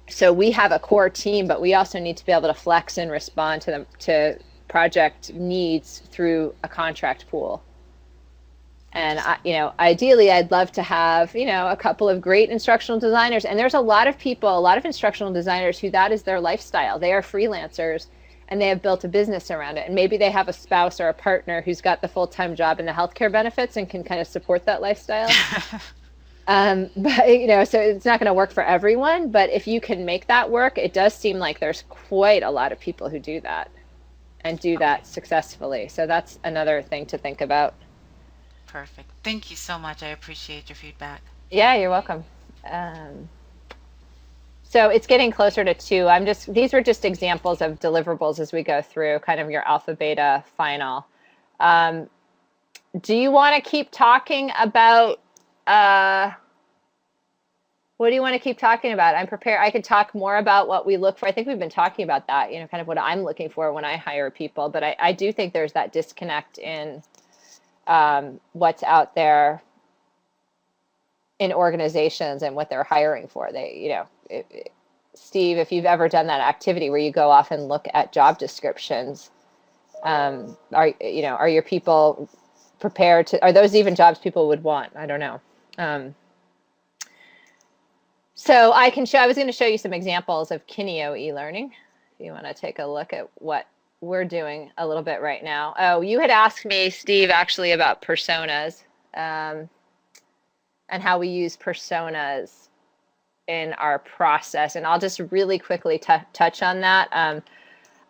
So we have a core team, but we also need to be able to flex and respond to project needs through a contract pool. And ideally, I'd love to have a couple of great instructional designers. And there's a lot of instructional designers who that is their lifestyle. They are freelancers, and they have built a business around it. And maybe they have a spouse or a partner who's got the full-time job and the healthcare benefits and can kind of support that lifestyle. But so it's not going to work for everyone. But if you can make that work, it does seem like there's quite a lot of people who do that and do that successfully. So that's another thing to think about. Perfect. Thank you so much. I appreciate your feedback. Yeah, you're welcome. So it's getting closer to 2. These were just examples of deliverables as we go through kind of your alpha, beta, final. Do you want to keep talking about, what do you want to keep talking about? I'm prepared. I could talk more about what we look for. I think we've been talking about that, kind of what I'm looking for when I hire people. But I do think there's that disconnect in what's out there in organizations and what they're hiring for. Steve, if you've ever done that activity where you go off and look at job descriptions, are your people prepared to, are those even jobs people would want? I don't know. So I was going to show you some examples of Kineo e-learning. If you want to take a look at what we're doing a little bit right now. Oh, you had asked me, Steve, actually about personas and how we use personas in our process. And I'll just really quickly touch on that.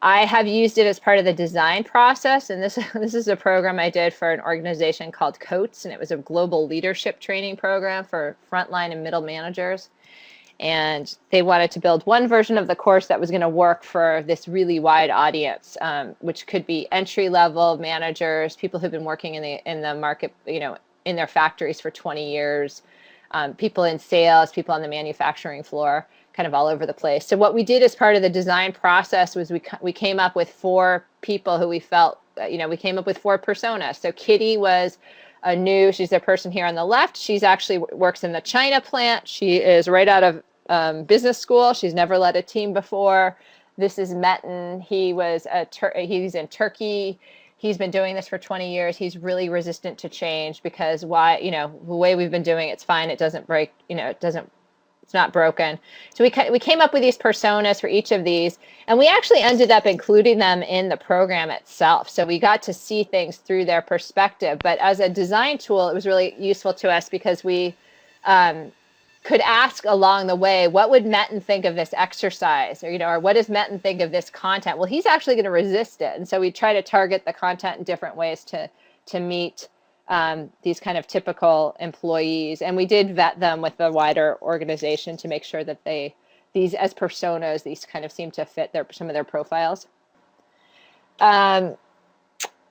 I have used it as part of the design process. And this is a program I did for an organization called COATS. And it was a global leadership training program for frontline and middle managers. And they wanted to build one version of the course that was going to work for this really wide audience, which could be entry-level managers, people who've been working in the market, in their factories for 20 years, people in sales, people on the manufacturing floor, kind of all over the place. So what we did as part of the design process was we came up with 4 people who we felt, we came up with 4 personas. So Kitty was she's the person here on the left. She's actually works in the China plant. She is right out of business school. She's never led a team before. This is Metin. He's in Turkey. He's been doing this for 20 years. He's really resistant to change because the way we've been doing it's fine. It doesn't break, it's not broken. So we came up with these personas for each of these, and we actually ended up including them in the program itself. So we got to see things through their perspective. But as a design tool, it was really useful to us because we could ask along the way, what would Metin think of this exercise? Or what does Metin think of this content? Well, he's actually going to resist it. And so we try to target the content in different ways to meet these kind of typical employees. And we did vet them with the wider organization to make sure that these as personas, these kind of seem to fit some of their profiles.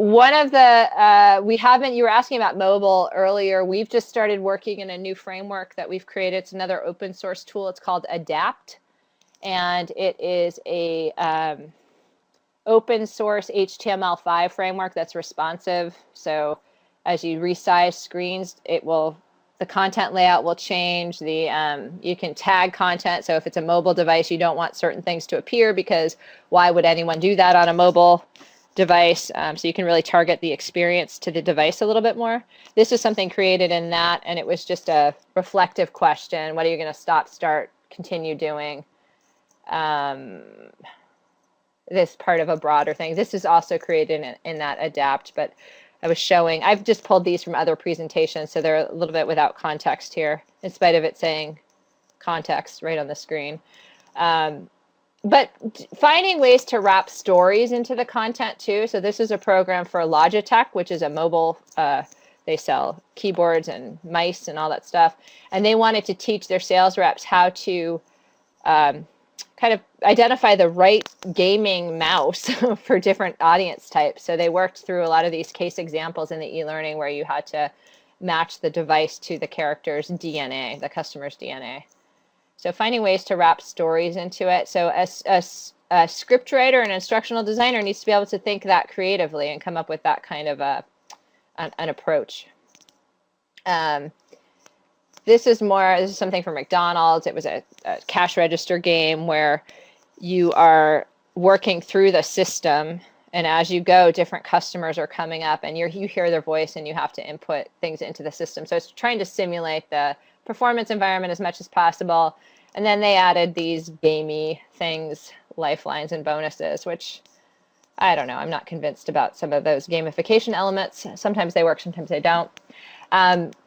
One of you were asking about mobile earlier. We've just started working in a new framework that we've created. It's another open source tool. It's called Adapt. And it is a open source HTML5 framework that's responsive. So as you resize screens, the content layout will change. You can tag content. So if it's a mobile device, you don't want certain things to appear because why would anyone do that on a mobile device? So you can really target the experience to the device a little bit more. This is something created in that, and it was just a reflective question. What are you going to stop, start, continue doing? This part of a broader thing. This is also created in that Adapt, but I've just pulled these from other presentations, so they're a little bit without context here, in spite of it saying context right on the screen. but finding ways to wrap stories into the content too. So this is a program for Logitech, which is a mobile, they sell keyboards and mice and all that stuff. And they wanted to teach their sales reps how to kind of identify the right gaming mouse for different audience types. So they worked through a lot of these case examples in the e-learning where you had to match the device to the character's DNA, the customer's DNA. So finding ways to wrap stories into it. So a script writer and instructional designer needs to be able to think that creatively and come up with that kind of an approach. This is something from McDonald's. It was a cash register game where you are working through the system, and as you go, different customers are coming up, and you hear their voice, and you have to input things into the system. So it's trying to simulate the performance environment as much as possible. And then they added these gamey things, lifelines and bonuses, which I don't know. I'm not convinced about some of those gamification elements. Sometimes they work, sometimes they don't.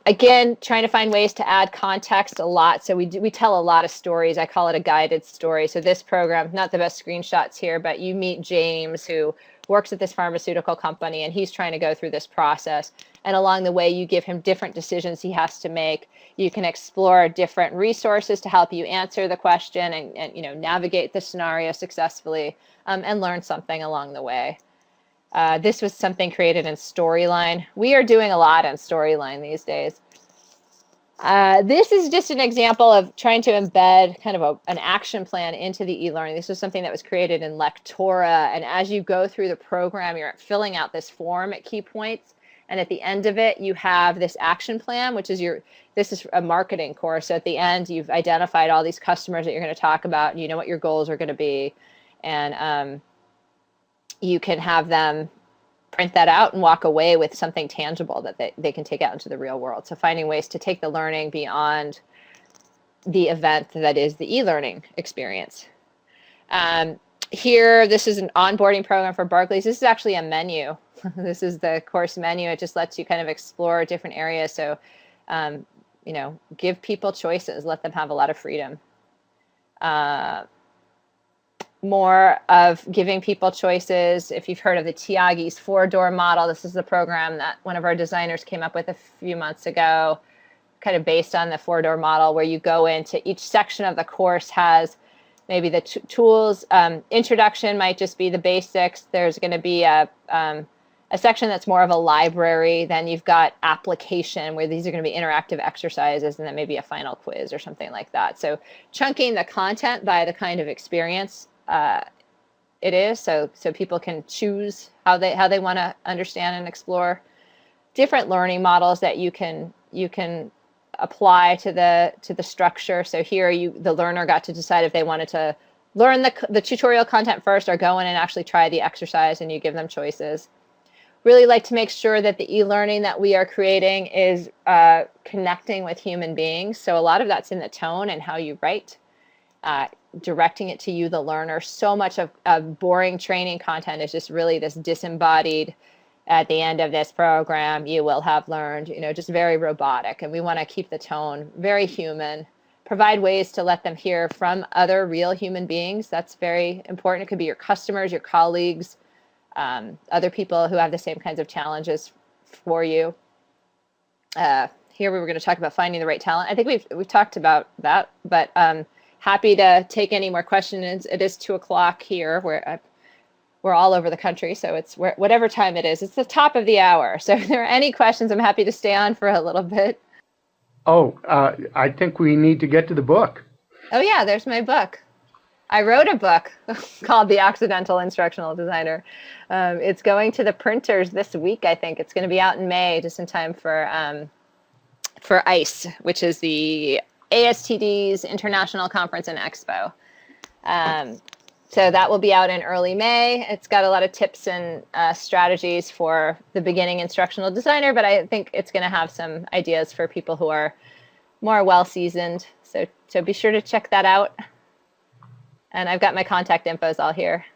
Again, trying to find ways to add context a lot. So we tell a lot of stories. I call it a guided story. So this program, not the best screenshots here, but you meet James, who works at this pharmaceutical company, and he's trying to go through this process. And along the way, you give him different decisions he has to make. You can explore different resources to help you answer the question and navigate the scenario successfully, and learn something along the way. This was something created in Storyline. We are doing a lot in Storyline these days. This is just an example of trying to embed kind of an action plan into the e-learning. This was something that was created in Lectora. And as you go through the program, you're filling out this form at key points. And at the end of it, you have this action plan, which is this is a marketing course. So at the end, you've identified all these customers that you're going to talk about, and you know what your goals are going to be. And you can have them print that out and walk away with something tangible that they can take out into the real world. So finding ways to take the learning beyond the event that is the e-learning experience. Here, this is an onboarding program for Barclays. This is actually a menu. This is the course menu. It just lets you kind of explore different areas. So, give people choices, let them have a lot of freedom. More of giving people choices. If you've heard of the Thiagi's 4-door model, this is the program that one of our designers came up with a few months ago, kind of based on the 4-door model, where you go into each section of the course has maybe the tools. Introduction might just be the basics. There's going to be a section that's more of a library. Then you've got application, where these are going to be interactive exercises, and then maybe a final quiz or something like that. So chunking the content by the kind of experience it is, so people can choose how they want to understand and explore different learning models that you can apply to the structure. So here the learner got to decide if they wanted to learn the tutorial content first or go in and actually try the exercise, and you give them choices. Really like to make sure that the e-learning that we are creating is connecting with human beings. So a lot of that's in the tone and how you write. Directing it to you, the learner. So much of boring training content is just really this disembodied, at the end of this program, you will have learned, just very robotic. And we want to keep the tone very human, provide ways to let them hear from other real human beings. That's very important. It could be your customers, your colleagues, other people who have the same kinds of challenges for you. Here we were going to talk about finding the right talent. I think we've talked about that, but happy to take any more questions. It is 2:00 here, where we're all over the country, so it's whatever time it is. It's the top of the hour. So if there are any questions, I'm happy to stay on for a little bit. Oh, I think we need to get to the book. Oh yeah, there's my book. I wrote a book called The Accidental Instructional Designer. It's going to the printers this week, I think. It's going to be out in May, just in time for ICE, which is the ASTD's International Conference and Expo. So that will be out in early May. It's got a lot of tips and strategies for the beginning instructional designer, but I think it's going to have some ideas for people who are more well-seasoned. So be sure to check that out. And I've got my contact infos all here.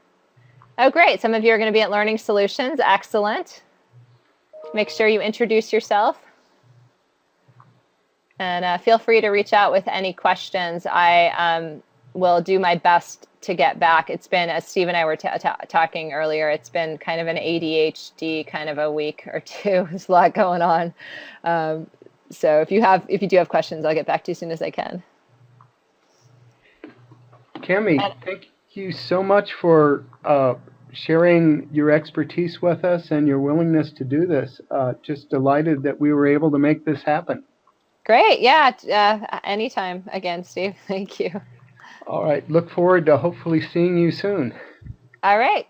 Oh, great. Some of you are going to be at Learning Solutions. Excellent. Make sure you introduce yourself. And feel free to reach out with any questions. I will do my best to get back. It's been, as Steve and I were talking earlier, it's been kind of an ADHD kind of a week or two. There's a lot going on. So if you do have questions, I'll get back to you as soon as I can. Cammy, thank you so much for sharing your expertise with us and your willingness to do this. Just delighted that we were able to make this happen. Great. Yeah. Anytime again, Steve. Thank you. All right. Look forward to hopefully seeing you soon. All right.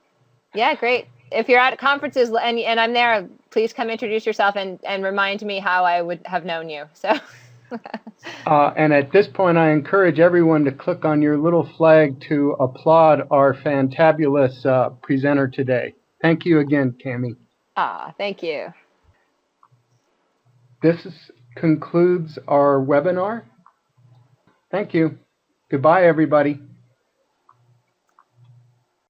Yeah, great. If you're at conferences and I'm there, please come introduce yourself and remind me how I would have known you. So. And at this point, I encourage everyone to click on your little flag to applaud our fantabulous presenter today. Thank you again, Cammy. Thank you. This concludes our webinar. Thank you. Goodbye, everybody.